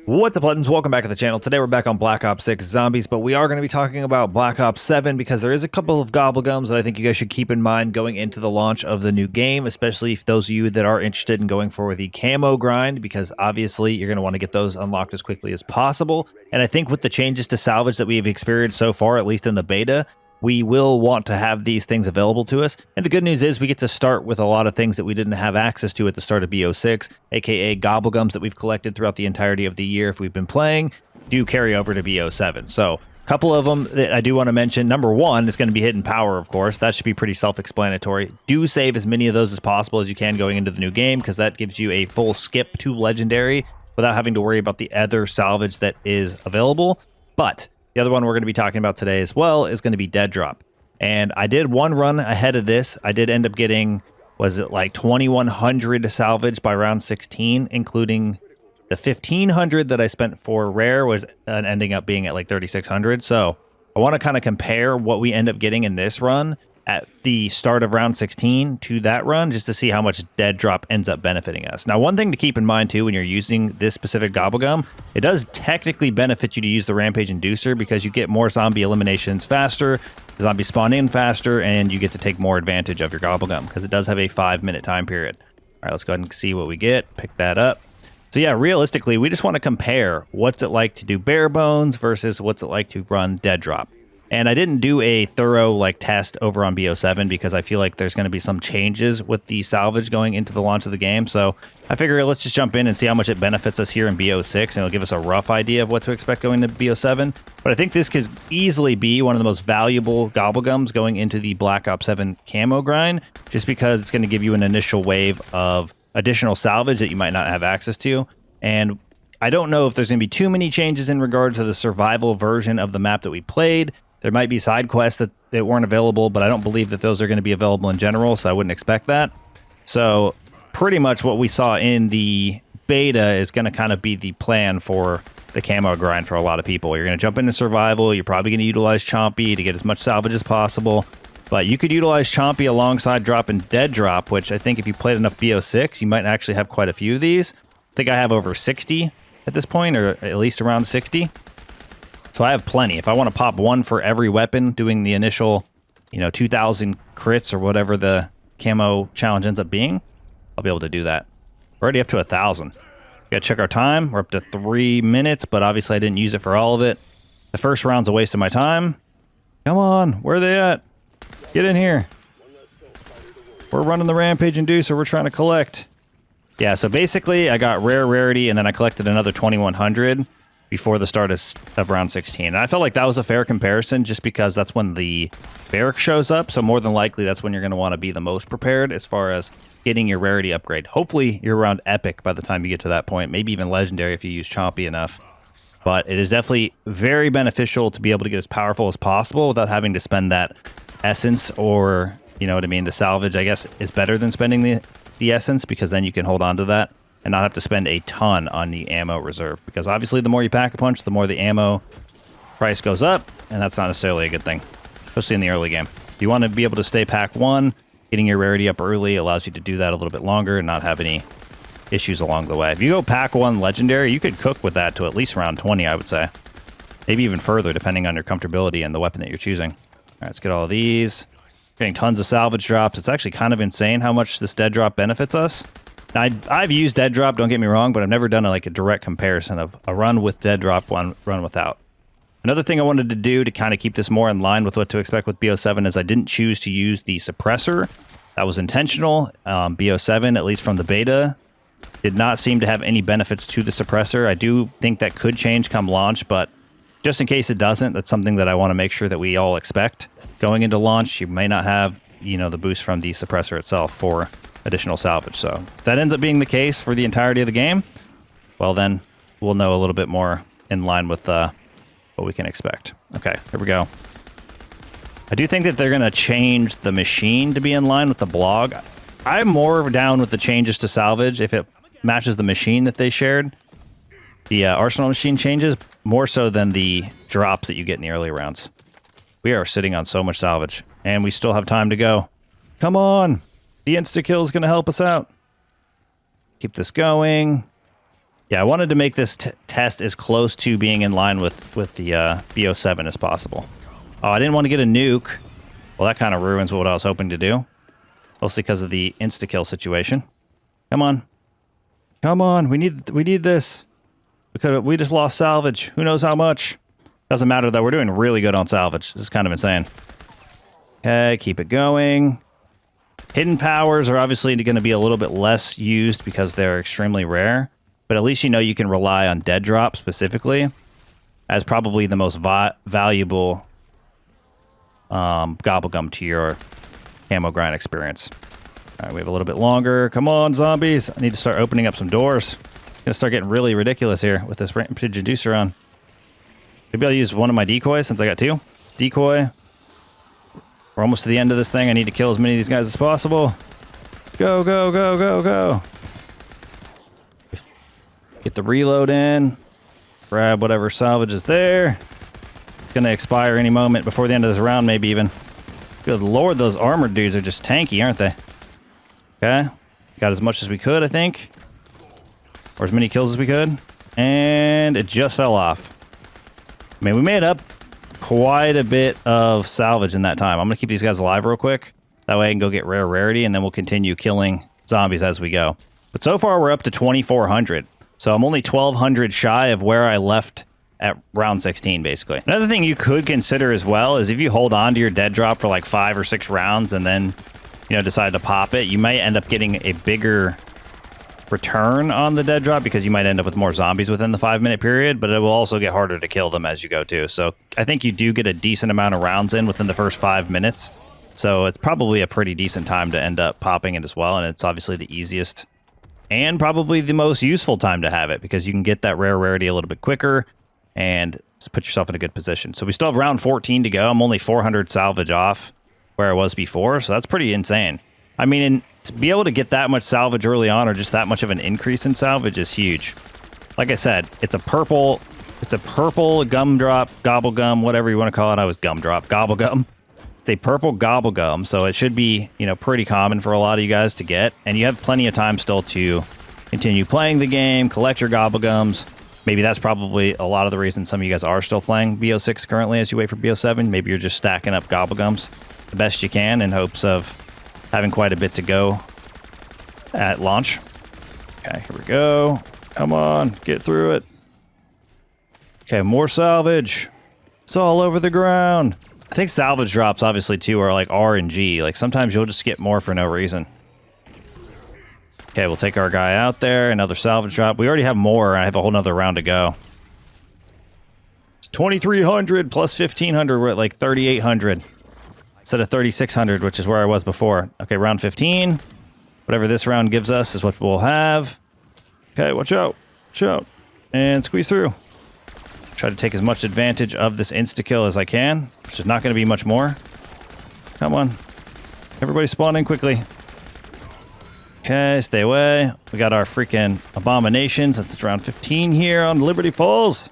What's up, Buttons? Welcome back to the channel. Today we're back on Black Ops 6 Zombies, but we are going to be talking about Black Ops 7 because there is a couple of Gobblegums that I think you guys should keep in mind going into the launch of the new game, especially if those of you that are interested in going for the camo grind, because obviously you're going to want to get those unlocked as quickly as possible. And I think with the changes to salvage that we've experienced so far, at least in the beta, we will want to have these things available to us. And the good news is we get to start with a lot of things that we didn't have access to at the start of BO6, aka Gobblegums that we've collected throughout the entirety of the year if we've been playing, do carry over to BO7. So a couple of them that I do want to mention. Number one is going to be hidden power, of course. That should be pretty self-explanatory. Do save as many of those as possible as you can going into the new game, because that gives you a full skip to legendary without having to worry about the other salvage that is available. But the other one we're going to be talking about today as well is going to be dead drop. And I did one run ahead of this. I did end up getting, was it like 2,100 salvage by round 16, including the 1,500 that I spent for rare was ending up being at like 3,600. So I want to kind of compare what we end up getting in this run at the start of round 16 to that run, just to see how much dead drop ends up benefiting us. Now, one thing to keep in mind too when you're using this specific Gobblegum, it does technically benefit you to use the Rampage Inducer because you get more zombie eliminations faster, zombies spawn in faster, and you get to take more advantage of your Gobblegum because it does have a 5-minute time period. All right, let's go ahead and see what we get. Pick that up. So yeah, realistically, we just want to compare what's it like to do bare bones versus what's it like to run dead drop. And I didn't do a thorough test over on BO7 because I feel like there's going to be some changes with the salvage going into the launch of the game. So I figure let's just jump in and see how much it benefits us here in BO6, and it'll give us a rough idea of what to expect going to BO7. But I think this could easily be one of the most valuable Gobblegums going into the Black Ops 7 camo grind, just because it's going to give you an initial wave of additional salvage that you might not have access to. And I don't know if there's going to be too many changes in regards to the survival version of the map that we played. There might be side quests that weren't available, but I don't believe that those are going to be available in general, so I wouldn't expect that. So pretty much what we saw in the beta is going to kind of be the plan for the camo grind for a lot of people. You're going to jump into survival. You're probably going to utilize Chompy to get as much salvage as possible. But you could utilize Chompy alongside dropping dead drop, which I think if you played enough BO6, you might actually have quite a few of these. I think I have over 60 at this point, or at least around 60. So I have plenty. If I want to pop one for every weapon, doing the initial, 2,000 crits or whatever the camo challenge ends up being, I'll be able to do that. We're already up to 1,000. Got to check our time. We're up to 3 minutes, but obviously I didn't use it for all of it. The first round's a waste of my time. Come on, where are they at? Get in here. We're running the Rampage Inducer. We're trying to collect. Yeah, so basically I got rarity, and then I collected another 2,100 before the start of round 16. And I felt like that was a fair comparison just because that's when the barrack shows up. So more than likely, that's when you're going to want to be the most prepared as far as getting your rarity upgrade. Hopefully, you're around epic by the time you get to that point. Maybe even legendary if you use Chompy enough. But it is definitely very beneficial to be able to get as powerful as possible without having to spend that essence, or, you know what I mean, the salvage, I guess, is better than spending the essence, because then you can hold on to that and not have to spend a ton on the ammo reserve. Because obviously the more you pack a punch, the more the ammo price goes up, and that's not necessarily a good thing, especially in the early game. If you want to be able to stay pack 1, getting your rarity up early allows you to do that a little bit longer and not have any issues along the way. If you go pack 1 legendary, you could cook with that to at least round 20, I would say. Maybe even further, depending on your comfortability and the weapon that you're choosing. All right, let's get all of these. Getting tons of salvage drops. It's actually kind of insane how much this dead drop benefits us. Now, I've used dead drop, don't get me wrong, but I've never done a direct comparison of a run with dead drop, one run without. Another thing I wanted to do to kind of keep this more in line with what to expect with BO7 is I didn't choose to use the suppressor. That was intentional. BO7, at least from the beta, did not seem to have any benefits to the suppressor. I do think that could change come launch, but just in case it doesn't, that's something that I want to make sure that we all expect. Going into launch, you may not have, the boost from the suppressor itself for additional salvage. So if that ends up being the case for the entirety of the game, well, then we'll know a little bit more in line with what we can expect. Okay, here we go. I do think that they're going to change the machine to be in line with the blog. I'm more down with the changes to salvage if it matches the machine that they shared. The arsenal machine changes more so than the drops that you get in the early rounds. We are sitting on so much salvage, and we still have time to go. Come on! The insta-kill is going to help us out. Keep this going. Yeah, I wanted to make this test as close to being in line with the BO7 as possible. Oh, I didn't want to get a nuke. Well, that kind of ruins what I was hoping to do. Mostly because of the insta-kill situation. Come on. Come on, we need this. We just lost salvage. Who knows how much? Doesn't matter though, we're doing really good on salvage. This is kind of insane. Okay, keep it going. Hidden powers are obviously going to be a little bit less used because they're extremely rare. But at least you know you can rely on dead drop specifically as probably the most valuable Gobblegum to your camo grind experience. All right, we have a little bit longer. Come on, zombies. I need to start opening up some doors. Gonna start getting really ridiculous here with this rampage inducer on. Maybe I'll use one of my decoys since I got two. Decoy. We're almost to the end of this thing. I need to kill as many of these guys as possible. Go, go, go, go, go. Get the reload in. Grab whatever salvage is there. It's gonna expire any moment before the end of this round, maybe even. Good lord, those armored dudes are just tanky, aren't they? Okay. Got as much as we could, I think. Or as many kills as we could. And it just fell off. I mean, we made up quite a bit of salvage in that time. I'm going to keep these guys alive real quick. That way I can go get rarity, and then we'll continue killing zombies as we go. But so far, we're up to 2,400. So I'm only 1,200 shy of where I left at round 16, basically. Another thing you could consider as well is if you hold on to your dead drop for like 5 or 6 rounds and then, you know, decide to pop it, you might end up getting a bigger return on the dead drop because you might end up with more zombies within the 5-minute period, but it will also get harder to kill them as you go too. So I think you do get a decent amount of rounds in within the first 5 minutes. So it's probably a pretty decent time to end up popping it as well. And it's obviously the easiest and probably the most useful time to have it because you can get that rarity a little bit quicker and put yourself in a good position. So we still have round 14 to go. I'm only 400 salvage off where I was before. So that's pretty insane. I mean, to be able to get that much salvage early on or just that much of an increase in salvage is huge. Like I said, it's a purple gumdrop, gobblegum, whatever you want to call it. I was gumdrop, gobblegum. It's a purple gobblegum, so it should be, you know, pretty common for a lot of you guys to get. And you have plenty of time still to continue playing the game, collect your gobblegums. Maybe that's probably a lot of the reason some of you guys are still playing BO6 currently as you wait for BO7. Maybe you're just stacking up gobblegums the best you can in hopes of having quite a bit to go at launch. Okay, here we go. Come on, get through it. Okay, more salvage. It's all over the ground. I think salvage drops, obviously, too, are like RNG. Like, sometimes you'll just get more for no reason. Okay, we'll take our guy out there. Another salvage drop. We already have more. I have a whole nother round to go. It's 2,300 plus 1,500. We're at like 3,800. Instead of 3,600, which is where I was before. Okay, round 15. Whatever this round gives us is what we'll have. Okay, watch out. Watch out. And squeeze through. Try to take as much advantage of this insta-kill as I can, which is not going to be much more. Come on. Everybody spawn in quickly. Okay, stay away. We got our freaking abomination since it's round 15 here on Liberty Falls.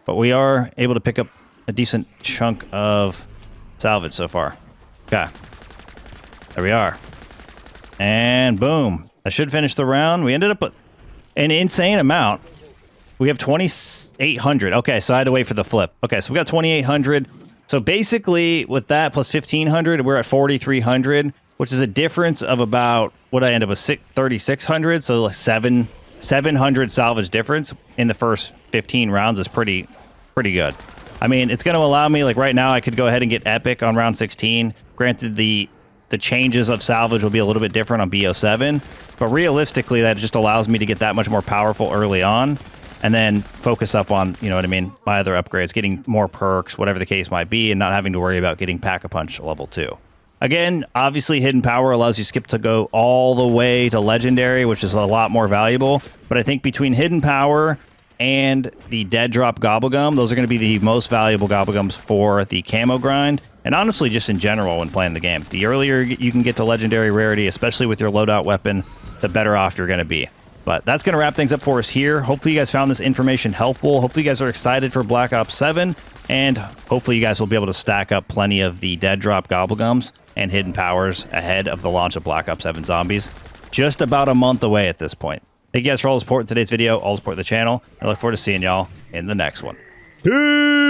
But we are able to pick up a decent chunk of salvage so far. Okay. There we are. And boom. That should finish the round. We ended up with an insane amount. We have 2,800. Okay, so I had to wait for the flip. Okay, so we got 2,800. So basically, with that plus 1,500, we're at 4,300, which is a difference of about, what I end up with, 3,600. So like 700 salvage difference in the first 15 rounds is pretty good. I mean, it's going to allow me, like right now, I could go ahead and get epic on round 16. Granted, the changes of salvage will be a little bit different on BO7, but realistically, that just allows me to get that much more powerful early on. And then focus up on, you know what I mean, my other upgrades, getting more perks, whatever the case might be, and not having to worry about getting Pack-a-Punch level 2. Again, obviously Hidden Power allows you skip to go all the way to Legendary, which is a lot more valuable. But I think between Hidden Power and the Dead Drop Gobblegum, those are going to be the most valuable Gobblegums for the camo grind. And honestly, just in general when playing the game. The earlier you can get to Legendary Rarity, especially with your loadout weapon, the better off you're going to be. But that's going to wrap things up for us here. Hopefully you guys found this information helpful. Hopefully you guys are excited for Black Ops 7. And hopefully you guys will be able to stack up plenty of the Dead Drop Gobblegums and Hidden Powers ahead of the launch of Black Ops 7 Zombies. Just about a month away at this point. Thank you guys for all the support in today's video, all the support of the channel. I look forward to seeing y'all in the next one. Peace!